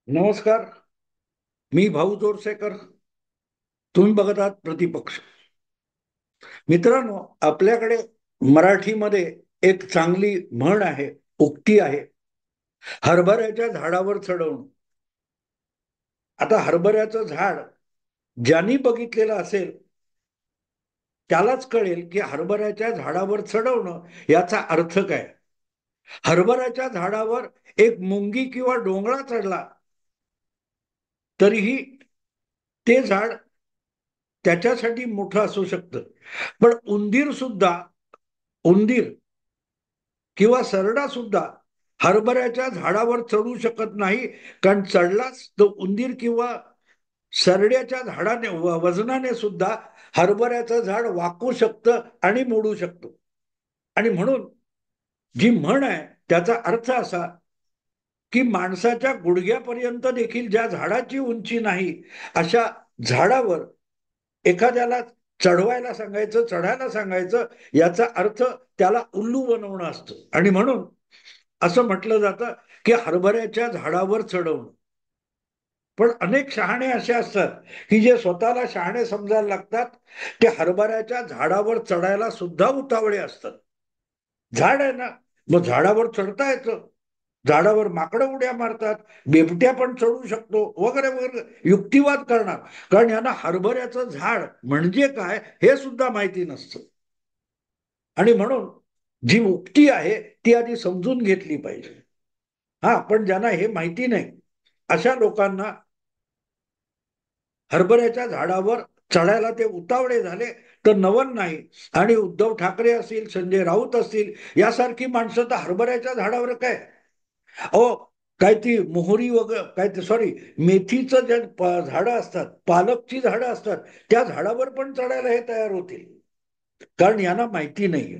नमस्कार. मी भाऊ जोरसेकर. तुम्ही बघत आहात प्रतिपक्ष. मित्रांनो, आपल्याकडे मराठीमध्ये एक चांगली म्हण आहे, उक्ती आहे, हरभऱ्याच्या झाडावर चढवणं. आता हरभऱ्याचं झाड ज्यांनी बघितलेलं असेल त्यालाच कळेल की हरभऱ्याच्या झाडावर चढवणं याचा अर्थ काय. हरभऱ्याच्या झाडावर एक मुंगी किंवा डोंगळा चढला तरीही ते झाड त्याच्यासाठी मोठं असू शकतं. पण उंदीर किंवा सरडा सुद्धा हरभऱ्याच्या झाडावर चढू शकत नाही. कारण चढलाच तो उंदीर किंवा सरड्याच्या झाडाने वजनाने सुद्धा हरभऱ्याचं झाड वाकू शकतं आणि मोडू शकतो. आणि म्हणून जी म्हण आहे त्याचा अर्थ असा की माणसाच्या गुडघ्यापर्यंत देखील ज्या झाडाची उंची नाही अशा झाडावर एखाद्याला चढायला सांगायचं, याचा अर्थ त्याला उल्लू बनवणं असतं. आणि म्हणून असं म्हटलं जातं की हरभऱ्याच्या झाडावर चढवणं. पण अनेक शहाणे असे असतात की जे स्वतःला शहाणे समजायला लागतात, ते हरभऱ्याच्या झाडावर चढायला सुद्धा उतावळे असतात. झाड आहे ना, मग झाडावर चढता येतं. झाडावर माकडं उड्या मारतात, बिबट्या पण चढू शकतो, वगैरे वगैरे युक्तिवाद करणार. कारण यांना हरभऱ्याचं झाड म्हणजे काय हे सुद्धा माहिती नसतं. आणि म्हणून जी उक्ती आहे ती आधी समजून घेतली पाहिजे. हा, पण ज्यांना हे माहिती नाही अशा लोकांना हरभऱ्याच्या झाडावर चढायला ते उतावळे झाले तर नवल नाही. आणि उद्धव ठाकरे असतील, संजय राऊत असतील, यासारखी माणसं तर हरभऱ्याच्या झाडावर काय, अहो, काय ती मोहरी वगैरे, काय ते, सॉरी, मेथीचं जे झाडं असतात, पालकची झाडं असतात, त्या झाडावर पण चढायला हे तयार होतील. कारण यांना माहिती नाही.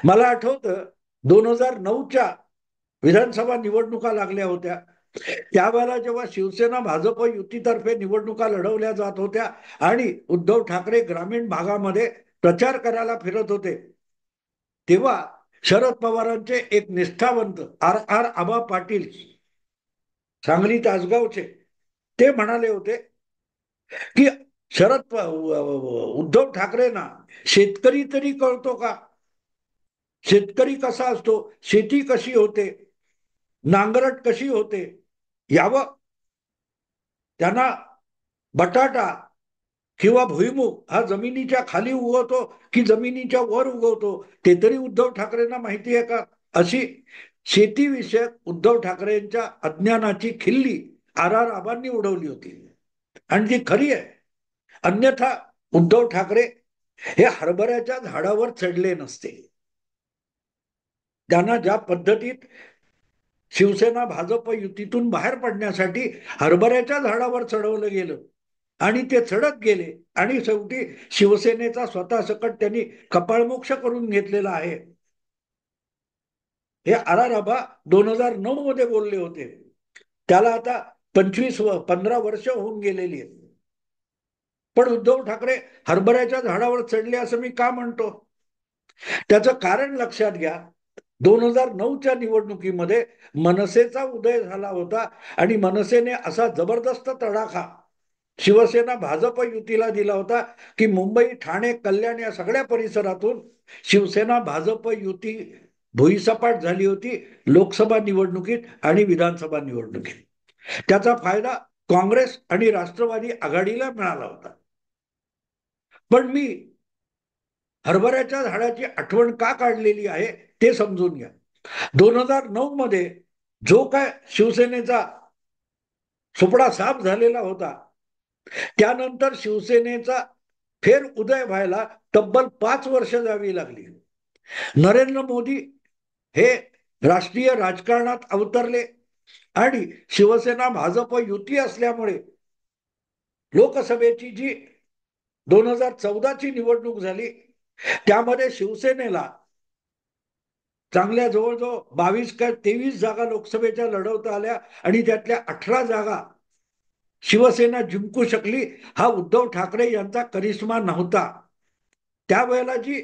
मला आठवतं 2009च्या विधानसभा निवडणुका लागल्या होत्या. त्यावेळेला जेव्हा शिवसेना भाजप युतीतर्फे निवडणुका लढवल्या जात होत्या आणि उद्धव ठाकरे ग्रामीण भागामध्ये प्रचार करायला फिरत होते, तेव्हा शरद पवारांचे एक निष्ठावंत आर आर आबा पाटील, सांगली तासगावचे, ते म्हणाले होते की उद्धव ठाकरेंना शेतकरी तरी कळतो का, शेतकरी कसा असतो, शेती कशी होते, नांगरट कशी होते, यावं. त्यांना बटाटा किंवा भुईमुग हा जमिनीच्या खाली उगवतो की जमिनीच्या वर उगवतो, ते तरी उद्धव ठाकरेंना माहिती आहे का. अशी शेतीविषयक उद्धव ठाकरेंच्या अज्ञानाची खिल्ली आर आर आबांनी उडवली होती. आणि ती खरी आहे. अन्यथा उद्धव ठाकरे हे हरभऱ्याच्या झाडावर चढले नसते. त्यांना ज्या पद्धतीत शिवसेना भाजप युतीतून बाहेर पडण्यासाठी हरभऱ्याच्या झाडावर चढवलं गेलं आणि ते चढत गेले आणि शेवटी शिवसेनेचा स्वतः सकट त्यांनी कपाळमोक्ष करून घेतलेला आहे. हे आर आर आबा 2009 मध्ये बोलले होते. त्याला आता 15 वर्ष होऊन गेलेली आहेत. पण उद्धव ठाकरे हरभऱ्याच्या झाडावर चढले असं मी का म्हणतो, त्याचं कारण लक्षात घ्या. 2009च्या निवडणुकीमध्ये मनसेचा उदय झाला होता आणि मनसेने असा जबरदस्त तडाखा शिवसेना भाजप युतीला दिला होता की मुंबई, ठाणे, कल्याण या सगळ्या परिसरातून शिवसेना भाजप युती भुईसपाट झाली होती लोकसभा निवडणुकीत आणि विधानसभा निवडणुकीत. त्याचा फायदा काँग्रेस आणि राष्ट्रवादी आघाडीला मिळाला होता. पण मी हरभऱ्याच्या झाडाची आठवण का काढलेली आहे ते समजून घ्या. 2009 मध्ये जो काय शिवसेनेचा सुपडा साफ झालेला होता, त्यानंतर शिवसेनेचा फेर उदय व्हायला तब्बल 5 वर्ष जावी लागली. नरेंद्र मोदी हे राष्ट्रीय राजकारणात अवतरले आणि शिवसेना भाजप युती असल्यामुळे लोकसभेची जी 2014ची निवडणूक झाली त्यामध्ये शिवसेनेला चांगल्या जवळजवळ 22 का 23 जागा लोकसभेच्या लढवता आल्या आणि त्यातल्या 18 जागा शिवसेना जिंकू शकली. हा उद्धव ठाकरे यांचा करिश्मा नव्हता. त्यावेळेला जी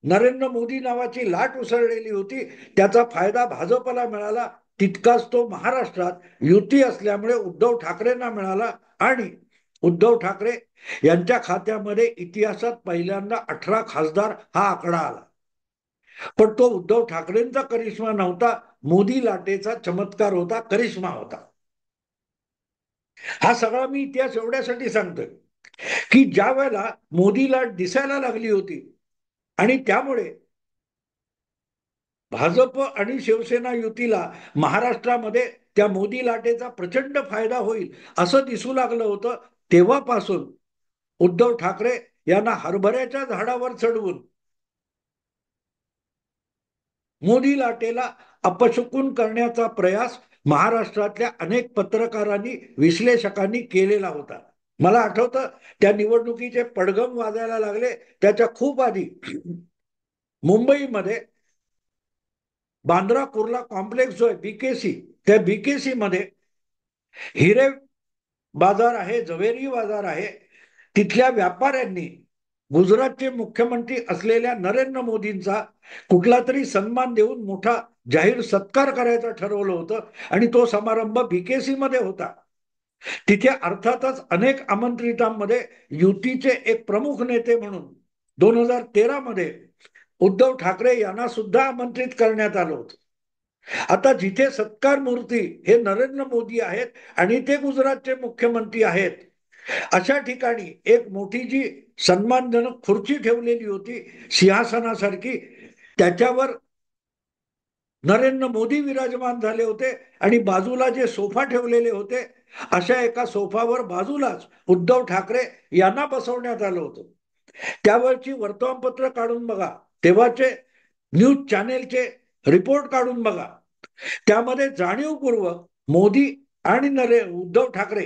नरेंद्र मोदी नावाची लाट उसळलेली होती त्याचा फायदा भाजपला मिळाला तितकाच तो महाराष्ट्रात युती असल्यामुळे उद्धव ठाकरेंना मिळाला आणि उद्धव ठाकरे यांच्या खात्यामध्ये इतिहासात पहिल्यांदा 18 खासदार हा आकडा आला. पण तो उद्धव ठाकरेंचा करिश्मा नव्हता, मोदी लाटेचा चमत्कार होता, करिश्मा होता. हा सगळा मी इतिहास एवढ्यासाठी सांगतोय की ज्या वेळेला मोदी लाट दिसायला लागली होती आणि त्यामुळे भाजप आणि शिवसेना युतीला महाराष्ट्रामध्ये त्या मोदी लाटेचा प्रचंड फायदा होईल असं दिसू लागलं होतं, तेव्हापासून उद्धव ठाकरे यांना हरभऱ्याच्या झाडावर चढवून मोदी लाटेला अपशकुन करण्याचा प्रयास महाराष्ट्रातल्या अनेक पत्रकारांनी, विश्लेषकांनी केलेला होता. मला आठवतं त्या निवडणुकीचे पडघम वाजायला लागले त्याच्या खूप आधी मुंबईमध्ये बांद्रा कुर्ला कॉम्प्लेक्स जो आहे बीकेसी, त्या बीकेसी मध्ये हिरे बाजार आहे, जवेरी बाजार आहे, तिथल्या व्यापाऱ्यांनी गुजरातचे मुख्यमंत्री असलेल्या नरेंद्र मोदींचा कुठला तरी सन्मान देऊन मोठा जाहीर सत्कार करायचं ठरवलं होतं आणि तो समारंभ बीकेसी मध्ये होता. तिथे अर्थातच अनेक आमंत्रितांमध्ये युतीचे एक प्रमुख नेते म्हणून 2013 मध्ये उद्धव ठाकरे यांना सुद्धा आमंत्रित करण्यात आलं होतं. आता जिथे सत्कार मूर्ती हे नरेंद्र मोदी आहेत आणि ते गुजरातचे मुख्यमंत्री आहेत, अशा ठिकाणी एक मोठी जी सन्मानजनक खुर्ची ठेवलेली होती सिंहासनासारखी, त्याच्यावर नरेंद्र मोदी विराजमान झाले होते आणि बाजूला जे सोफा ठेवलेले होते, अशा एका सोफावर बाजूलाच उद्धव ठाकरे यांना बसवण्यात आलं होतं. त्यावरची वर्तमानपत्र काढून बघा, तेव्हाचे न्यूज चॅनेलचे रिपोर्ट काढून बघा, त्यामध्ये जाणीवपूर्वक मोदी आणि उद्धव ठाकरे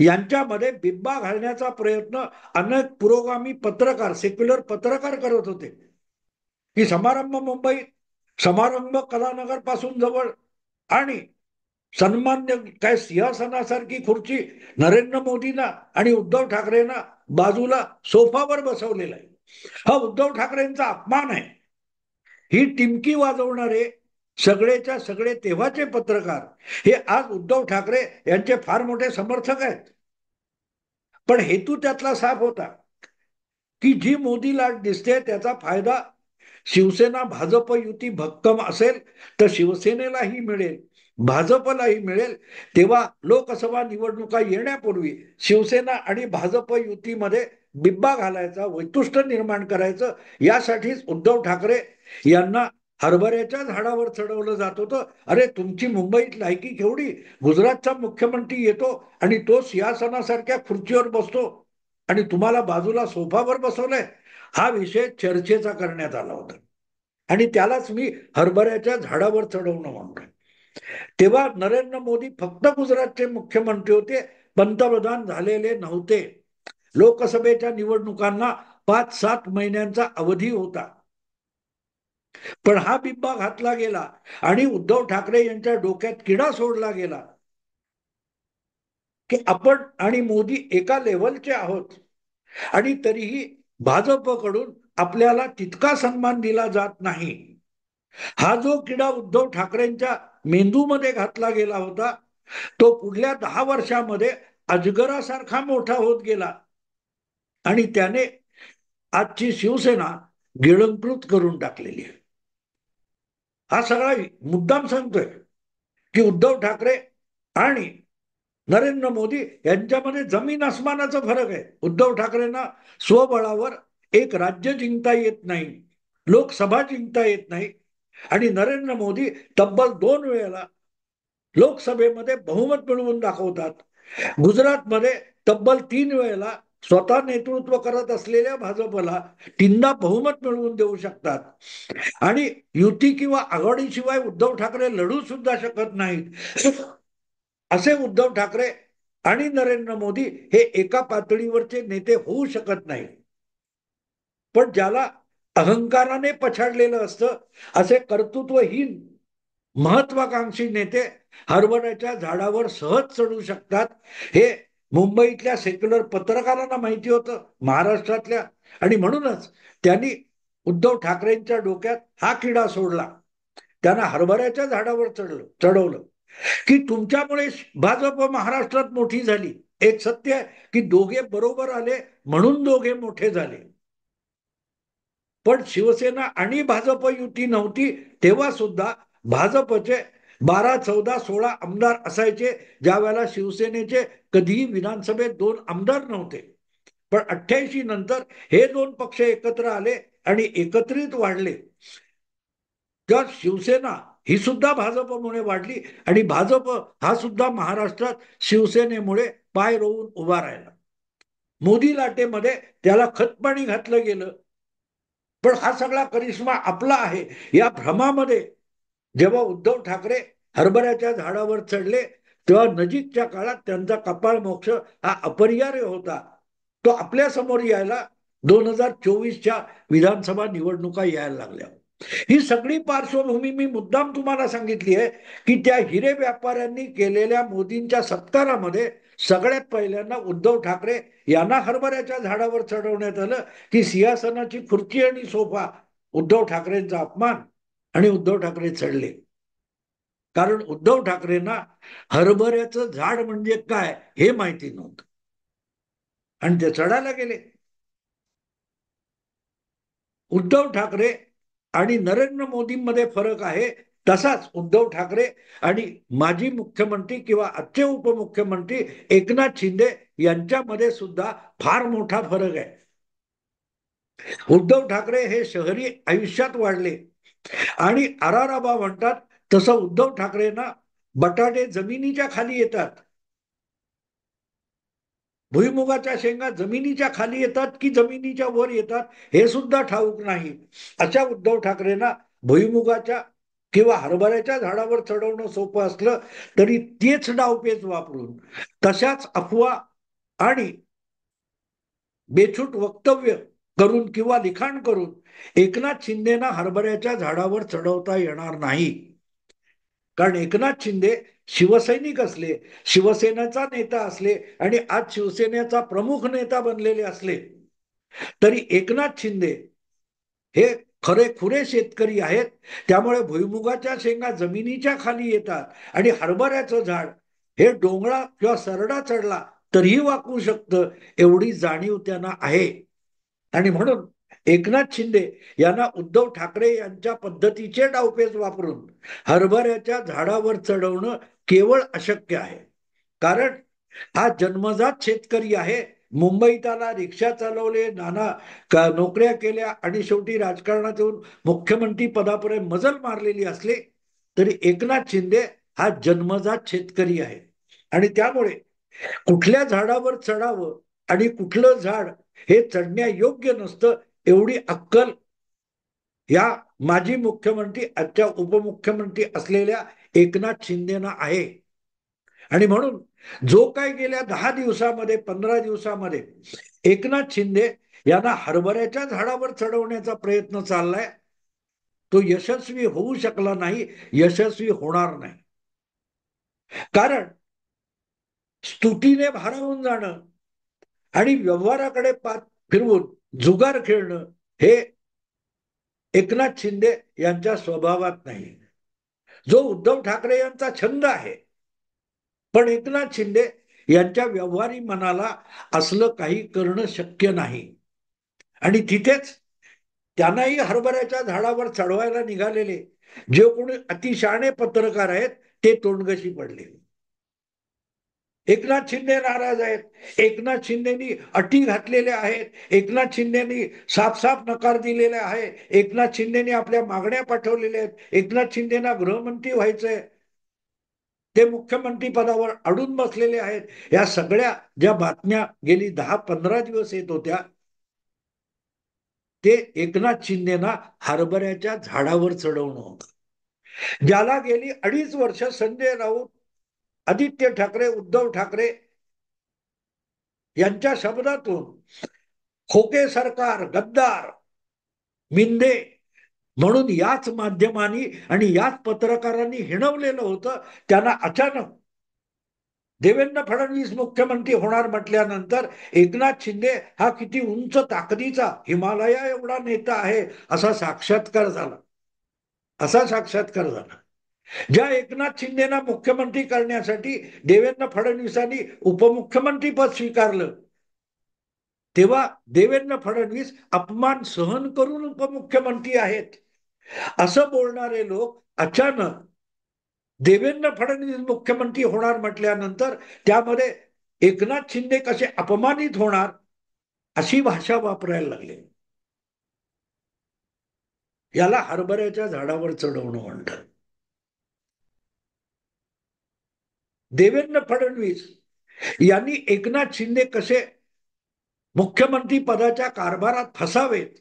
यांच्यामध्ये बिब्बा घालण्याचा प्रयत्न अनेक पुरोगामी पत्रकार, सेक्युलर पत्रकार करत होते की समारंभ मुंबईत, समारंभ कलानगर पासून जवळ आणि सन्मान्य काय सिंहासनासारखी खुर्ची नरेंद्र मोदींना आणि उद्धव ठाकरेंना बाजूला सोफावर बसवलेला आहे. हा उद्धव ठाकरेंचा अपमान आहे. ही टिमकी वाजवणारे सगळेच्या सगळे तेव्हाचे पत्रकार हे आज उद्धव ठाकरे यांचे फार मोठे समर्थक आहेत. पण हेतू त्यातला साफ होता की जी मोदी लाट दिसते त्याचा फायदा शिवसेना भाजप युती भक्कम असेल तर शिवसेनेलाही मिळेल, भाजपलाही मिळेल. तेव्हा लोकसभा निवडणुका येण्यापूर्वी शिवसेना आणि भाजप युतीमध्ये बिब्बा घालायचा, वैतुष्ट निर्माण करायचं, यासाठीच उद्धव ठाकरे यांना हरभऱ्याच्या झाडावर चढवलं जात होतं. अरे तुमची मुंबईत लायकी केवढी, गुजरातचा मुख्यमंत्री येतो आणि तो सिंहासनासारख्या खुर्चीवर बसतो आणि तुम्हाला बाजूला सोफावर बसवलंय, हा विषय चर्चेचा करण्यात आला होता आणि त्यालाच मी हरभऱ्याच्या झाडावर चढवणं म्हणतोय. तेव्हा नरेंद्र मोदी फक्त गुजरातचे मुख्यमंत्री होते, पंतप्रधान झालेले नव्हते. लोकसभेच्या निवडणुकांना 5-7 महिन्यांचा अवधी होता. पण हा बिब्बा घातला गेला आणि उद्धव ठाकरे यांच्या डोक्यात किडा सोडला गेला की आपण आणि मोदी एका लेव्हलचे आहोत आणि तरीही भाजपकडून आपल्याला तितका सन्मान दिला जात नाही. हा जो किडा उद्धव ठाकरेंच्या मेंदूमध्ये घातला गेला होता, तो पुढल्या 10 वर्षामध्ये अजगरासारखा मोठा होत गेला आणि त्याने आजची शिवसेना गिळंकृत करून टाकलेली आहे. हा सगळा मुद्दाम सांगतोय की उद्धव ठाकरे आणि नरेंद्र मोदी यांच्यामध्ये जमीन आसमानाचा फरक आहे. उद्धव ठाकरेंना स्वबळावर एक राज्य जिंकता येत नाही, लोकसभा जिंकता येत नाही आणि नरेंद्र मोदी तब्बल 2 वेळेला लोकसभेमध्ये बहुमत मिळवून दाखवतात. गुजरातमध्ये तब्बल 3 वेळेला स्वतः नेतृत्व करत असलेल्या भाजपला 3दा बहुमत मिळवून देऊ शकतात आणि युती किंवा आघाडीशिवाय उद्धव ठाकरे लढू सुद्धा शकत नाहीत. असे उद्धव ठाकरे आणि नरेंद्र मोदी हे एका पातळीवरचे नेते होऊ शकत नाही. पण ज्याला अहंकाराने पछाडलेलं असतं, असे कर्तृत्वहीन महत्वाकांक्षी नेते हरभऱ्याच्या झाडावर सहज चढू शकतात, हे मुंबईतल्या सेक्युलर पत्रकारांना माहिती होतं, महाराष्ट्रातल्या, आणि म्हणूनच त्यांनी उद्धव ठाकरेंच्या डोक्यात हा किडा सोडला त्यांना हरभऱ्याच्या झाडावर चढवलं की तुमच्यामुळे भाजप महाराष्ट्रात मोठी झाली. एक सत्य आहे की दोघे बरोबर आले म्हणून दोघे मोठे झाले. पण शिवसेना आणि भाजप युती नव्हती तेव्हा सुद्धा भाजपचे 12, 14, 16 आमदार असायचे, ज्या वेळेला शिवसेनेचे कधीही विधानसभेत 2 आमदार नव्हते. पण 88 नंतर हे 2 पक्ष एकत्र आले आणि एकत्रित वाढले. तेव्हा शिवसेना ही सुद्धा भाजपमुळे वाढली आणि भाजप हा सुद्धा महाराष्ट्रात शिवसेनेमुळे पाय रोवून उभा राहिला. मोदी लाटेमध्ये त्याला खतपाणी घातलं गेलं. पण हा सगळा करिश्मा आपला आहे या भ्रमामध्ये जेव्हा उद्धव ठाकरे हरभऱ्याच्या झाडावर चढले तेव्हा नजीकच्या काळात त्यांचा कपाळ मोक्ष हा अपरिहार्य होता. तो आपल्या समोर यायला 2024च्या विधानसभा निवडणुका यायला लागल्या. ही सगळी पार्श्वभूमी मी मुद्दाम तुम्हाला सांगितली आहे की त्या हिरे व्यापाऱ्यांनी केलेल्या मोदींच्या सत्कारामध्ये सगळ्यात पहिल्यांदा उद्धव ठाकरे यांना हरभऱ्याच्या झाडावर चढवण्यात आलं की सिंहासनाची खुर्ची आणि सोफा, उद्धव ठाकरेंचा अपमान, आणि उद्धव ठाकरे चढले. कारण उद्धव ठाकरेंना हरभऱ्याचं झाड म्हणजे काय हे माहिती नव्हतं आणि ते चढायला गेले. उद्धव ठाकरे आणि नरेंद्र मोदींमध्ये फरक आहे, तसाच उद्धव ठाकरे आणि माजी मुख्यमंत्री किंवा आजचे उपमुख्यमंत्री एकनाथ शिंदे यांच्यामध्ये सुद्धा फार मोठा फरक आहे. उद्धव ठाकरे हे शहरी आयुष्यात वाढले आणि आराराबा म्हणतात तसं उद्धव ठाकरेंना बटाटे जमिनीच्या खाली येतात. भुईमुगाच्या शेंगा जमिनीच्या खाली येतात की जमिनीच्या वर येतात हे सुद्धा ठाऊक नाही. अशा उद्धव ठाकरेंना भुईमुगाच्या किंवा हरभऱ्याच्या झाडावर चढवणं सोपं असलं तरी तेच डावपेच वापरून, तशाच अफवा आणि बेछूट वक्तव्य करून किंवा लिखाण करून एकनाथ शिंदेना हरभऱ्याच्या झाडावर चढवता येणार नाही. कारण एकनाथ शिंदे शिवसैनिक असले, शिवसेनेचा नेता असले आणि आज शिवसेनेचा प्रमुख नेता बनलेले असले तरी एकनाथ शिंदे हे खरेखुरे शेतकरी आहेत. त्यामुळे भुईमुगाच्या शेंगा जमिनीच्या खाली येतात आणि हरभऱ्याचं झाड हे डोंगरा किंवा सरडा चढला तरीही वाकू शकतं एवढी जाणीव त्यांना आहे. आणि म्हणून एकनाथ शिंदे यांना उद्धव ठाकरे यांच्या पद्धतीचे डावपेच वापरून हरभऱ्याच्या झाडावर चढवणं केवळ अशक्य आहे. कारण हा जन्मजात शेतकरी आहे. मुंबईत आला, रिक्षा चालवले, नाना नोकऱ्या केल्या आणि शेवटी राजकारणात येऊन मुख्यमंत्री पदापर्यंत मजल मारलेली असले तरी एकनाथ शिंदे हा जन्मजात शेतकरी आहे. आणि त्यामुळे कुठल्या झाडावर चढावं आणि कुठलं झाड हे चढण्यायोग्य नसतं एवढी अक्कल या माजी मुख्यमंत्री आजच्या उपमुख्यमंत्री असलेल्या एकनाथ शिंदेना आहे. आणि म्हणून जो काय गेल्या 10 दिवसामध्ये 15 दिवसामध्ये एकनाथ शिंदे यांना हरभऱ्याच्या झाडावर चढवण्याचा प्रयत्न चाललाय तो यशस्वी होऊ शकला नाही, यशस्वी होणार नाही. कारण स्तुतीने भारावून जाणं आणि व्यवहाराकडे पाठ फिरवून जुगार खेळणं हे एकनाथ शिंदे यांच्या स्वभावात नाही. जो उद्धव ठाकरे यांचा छंद आहे, पण एकनाथ शिंदे यांच्या व्यवहारी मनाला असलं काही करणं शक्य नाही. आणि तिथेच त्यांनाही हरभऱ्याच्या झाडावर चढवायला निघालेले जे कोणी अतिशहाणे पत्रकार आहेत ते तोंडगशी पडले. एकनाथ शिंदे नाराज आहेत, एकनाथ शिंदेनी अटी घातलेल्या आहेत, एकनाथ शिंदेनी साफ साफ नकार दिलेला आहे, एकनाथ शिंदेनी आपल्या मागण्या पाठवलेल्या आहेत, एकनाथ शिंदेना गृहमंत्री व्हायचंय, ते मुख्यमंत्री पदावर अडून बसलेले आहेत. या सगळ्या ज्या बातम्या गेली 10-15 दिवस येत होत्या ते एकनाथ शिंदेना हरभऱ्याच्या झाडावर चढवणं होतं. ज्याला गेली 2.5 वर्ष संजय राऊत, आदित्य ठाकरे, उद्धव ठाकरे यांच्या शब्दातून खोके सरकार, गद्दार, मिंदे म्हणून याच माध्यमांनी आणि याच पत्रकारांनी हिणवलेलं होतं. त्यांना अचानक देवेंद्र फडणवीस मुख्यमंत्री होणार म्हटल्यानंतर एकनाथ शिंदे हा किती उंच ताकदीचा हिमालया एवढा नेता आहे असा साक्षात्कार झाला. असा साक्षात्कार झाला. ज्या एकनाथ शिंदेना मुख्यमंत्री करण्यासाठी देवेंद्र फडणवीसांनी उपमुख्यमंत्री पद स्वीकारलं, तेव्हा देवेंद्र फडणवीस अपमान सहन करून उपमुख्यमंत्री आहेत असं बोलणारे लोक अचानक देवेंद्र फडणवीस मुख्यमंत्री होणार म्हटल्यानंतर त्यामध्ये एकनाथ शिंदे कसे अपमानित होणार अशी भाषा वापरायला लागले. याला हरभऱ्याच्या झाडावर चढवणं म्हणतात. देवेंद्र फडणवीस यांनी एकनाथ शिंदे कसे मुख्यमंत्री पदाच्या कारभारात फसावेत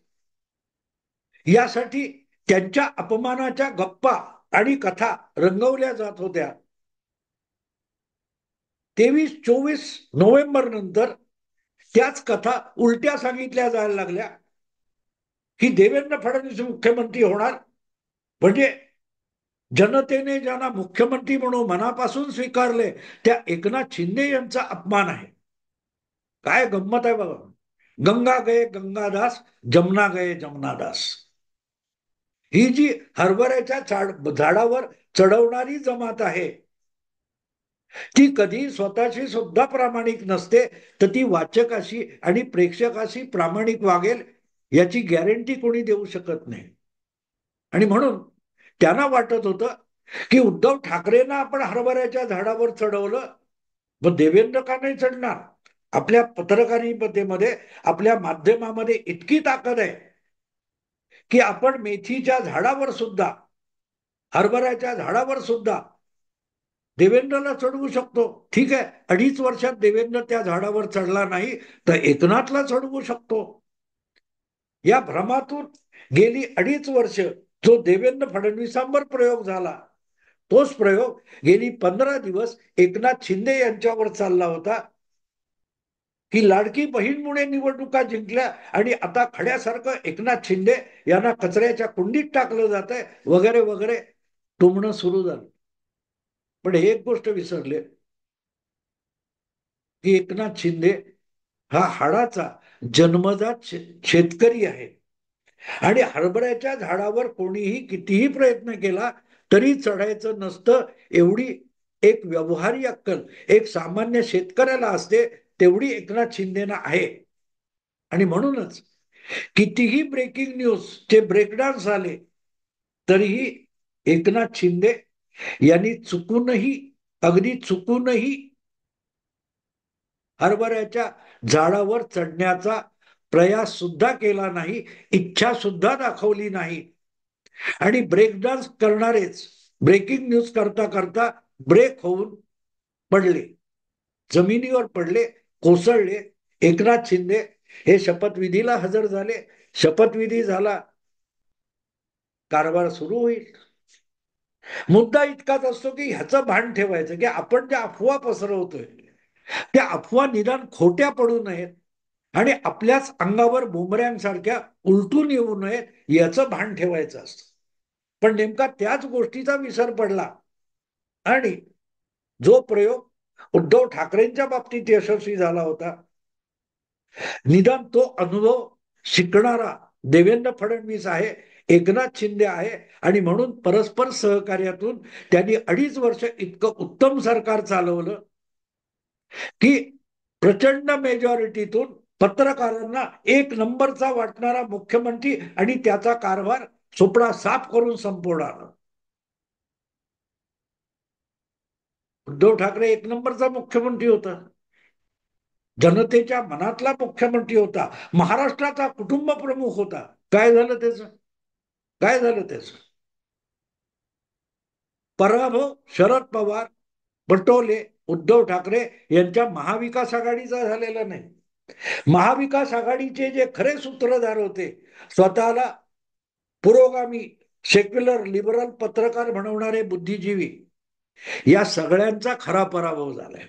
यासाठी त्यांच्या अपमानाच्या गप्पा आणि कथा रंगवल्या जात होत्या. 23-24 नोव्हेंबर नंतर त्याच कथा उलट्या सांगितल्या जायला लागल्या की देवेंद्र फडणवीस मुख्यमंत्री होणार म्हणजे जनतेने ज्यांना मुख्यमंत्री म्हणून मनापासून स्वीकारले त्या एकनाथ शिंदे यांचा अपमान आहे. काय गंमत आहे बघा. गंगा गये गंगादास, जमुना गये जमुनादास. ही जी हरभऱ्याच्या झाडावर चढवणारी जमात आहे ती कधी स्वतःशी सुद्धा प्रामाणिक नसते, तर ती वाचकाशी आणि प्रेक्षकाशी प्रामाणिक वागेल याची गॅरंटी कोणी देऊ शकत नाही. आणि म्हणून त्यांना वाटत होतं की उद्धव ठाकरेंना आपण हरभऱ्याच्या झाडावर चढवलं, मग देवेंद्र का नाही चढणार. आपल्या पत्रकारितेमध्ये आपल्या माध्यमामध्ये इतकी ताकद आहे की आपण मेथीच्या झाडावर सुद्धा, हरभऱ्याच्या झाडावर सुद्धा देवेंद्रला चढवू शकतो. ठीक आहे, 2.5 वर्षात देवेंद्र त्या झाडावर चढला नाही तर एकनाथला चढवू शकतो. या भ्रमातून गेली 2.5 वर्ष जो देवेंद्र फडणवीसांवर प्रयोग झाला, तोच प्रयोग गेली 15 दिवस एकनाथ शिंदे यांच्यावर चालला होता की लाडकी बहीणमुळे निवडणुका जिंकल्या आणि आता खड्यासारखं एकनाथ शिंदे यांना कचऱ्याच्या कुंडीत टाकलं जात आहे वगैरे वगैरे टोमणं सुरू झालं. पण एक गोष्ट विसरले की एकनाथ शिंदे हा हाडाचा जन्मजात शेतकरी आहे आणि हरभऱ्याच्या झाडावर कोणीही कितीही प्रयत्न केला तरी चढायचं नसतं एवढी एक व्यवहारी अक्कल एक सामान्य शेतकऱ्याला असते तेवढी एकनाथ शिंदेना आहे. आणि म्हणूनच कितीही ब्रेकिंग न्यूज चे ब्रेकडाऊन झाले तरीही एकनाथ शिंदे यांनी चुकूनही, अगदी चुकूनही हरभऱ्याच्या झाडावर चढण्याचा प्रयास सुद्धा केला नाही, इच्छा सुद्धा दाखवली नाही. आणि ब्रेकडान्स करणारेच ब्रेकिंग न्यूज करता करता ब्रेक होऊन पडले, जमिनीवर पडले, कोसळले. एकनाथ शिंदे हे शपथविधीला हजर झाले. शपथविधी झाला, कारभार सुरू होईल. मुद्दा इतकाच असतो की ह्याचं भान ठेवायचं की आपण ज्या अफवा पसरवतोय त्या अफवा निदान खोट्या पडू नयेत आणि आपल्याच अंगावर बुमरँगसारख्या उलटून येऊ नयेत याचं भान ठेवायचं असतं. पण नेमका त्याच गोष्टीचा विसर पडला आणि जो प्रयोग उद्धव ठाकरेंच्या बाबतीत यशस्वी झाला होता, निदान तो अनुभव शिकणारा देवेंद्र फडणवीस आहे, एकनाथ शिंदे आहे आणि म्हणून परस्पर सहकार्यातून त्यांनी 2.5 वर्ष इतकं उत्तम सरकार चालवलं की प्रचंड मेजॉरिटीतून पत्रकारांना एक नंबरचा वाटणारा मुख्यमंत्री आणि त्याचा कारभार सोपडा साफ करून संपवणार. उद्धव ठाकरे एक नंबरचा मुख्यमंत्री होता, जनतेच्या मनातला मुख्यमंत्री होता, महाराष्ट्राचा कुटुंब प्रमुख होता. काय झालं त्याचं, काय झालं त्याचं पराभव शरद पवार, पटोले, उद्धव ठाकरे यांच्या महाविकास आघाडीचा झालेला नाही. महाविकास आघाडीचे जे खरे सूत्रधार होते, स्वतःला पुरोगामी सेक्युलर लिबरल पत्रकार बनवणारे बुद्धिजीवी, या सगळ्यांचा खरा पराभव झालाय.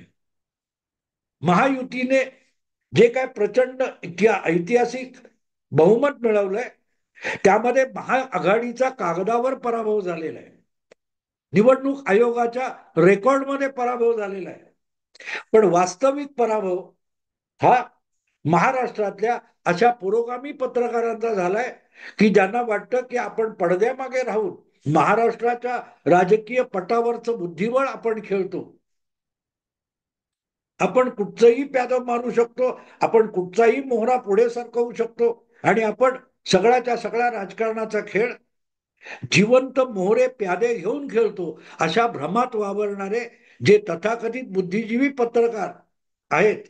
महायुतीने जे काय प्रचंड ऐतिहासिक बहुमत मिळवलंय त्यामध्ये महाआघाडीचा कागदावर पराभव झालेला आहे, निवडणूक आयोगाच्या रेकॉर्डमध्ये पराभव झालेला आहे. पण वास्तविक पराभव हा महाराष्ट्रातल्या अशा पुरोगामी पत्रकारांचा झालाय की ज्यांना वाटतं की आपण पडद्यामागे राहून महाराष्ट्राच्या राजकीय पटावरचं बुद्धिबळ आपण खेळतो. आपण कुठचंही प्यादं मारू शकतो, आपण कुठचाही मोहरा पुढे सरकवू शकतो आणि आपण सगळ्याच्या सगळ्या राजकारणाचा खेळ जिवंत मोहरे प्यादे घेऊन खेळतो. अशा भ्रमात वावरणारे जे तथाकथित बुद्धिजीवी पत्रकार आहेत,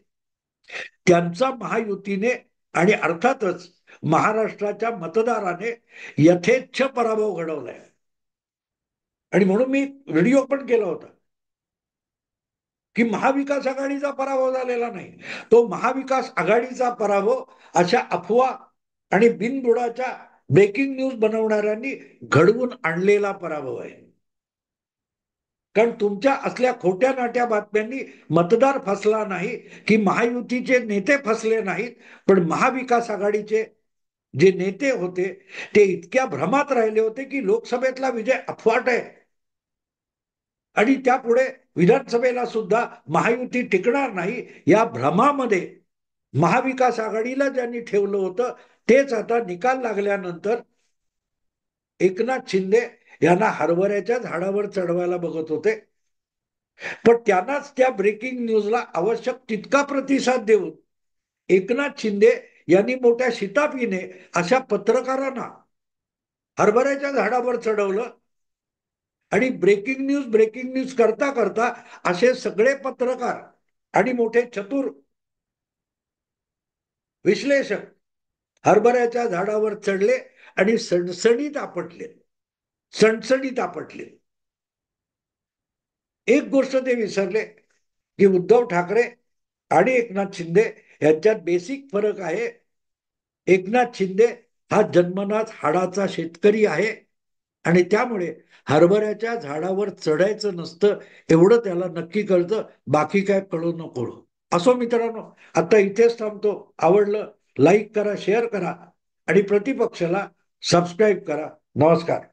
त्यांचा महायुतीने आणि अर्थातच महाराष्ट्राच्या मतदाराने यथेच्छ पराभव घडवलाय. आणि म्हणून मी व्हिडिओ पण केला होता की महाविकास आघाडीचा पराभव झालेला नाही, तो महाविकास आघाडीचा पराभव अशा अफवा आणि बिनबुडाच्या ब्रेकिंग न्यूज बनवणाऱ्यांनी घडवून आणलेला पराभव आहे. कारण तुमच्या असल्या खोट्या नाट्या बातम्यांनी मतदार फसला नाही, की महायुतीचे नेते फसले नाहीत, पण महाविकास आघाडीचे जे नेते होते ते इतक्या भ्रमात राहिले होते की लोकसभेतला विजय अफवाट आहे आणि त्यापुढे विधानसभेला सुद्धा महायुती टिकणार नाही, या भ्रमामध्ये महाविकास आघाडीला ज्यांनी ठेवलं होतं तेच आता निकाल लागल्यानंतर एकनाथ शिंदे यांना हरभऱ्याच्या झाडावर चढवायला बघत होते. पण त्यांनाच त्या ब्रेकिंग न्यूजला आवश्यक तितका प्रतिसाद देऊन एकनाथ शिंदे यांनी मोठ्या शिताफीने अशा पत्रकारांना हरभऱ्याच्या झाडावर चढवलं आणि ब्रेकिंग न्यूज करता करता असे सगळे पत्रकार आणि मोठे चतुर विश्लेषक हरभऱ्याच्या झाडावर चढले आणि सणसणीत आपटले. सणसणीत आपटले. एक गोष्ट ते विसरले की उद्धव ठाकरे आणि एकनाथ शिंदे यांच्यात बेसिक फरक आहे. एकनाथ शिंदे हा जन्मनाच हाडाचा शेतकरी आहे आणि त्यामुळे हरभऱ्याच्या झाडावर चढायचं नसतं एवढं त्याला नक्की कळतं, बाकी काय कळू न कळू. असो मित्रांनो, आता इथेच थांबतो. आवडलं लाईक करा, शेअर करा आणि प्रतिपक्षाला सबस्क्राईब करा. नमस्कार.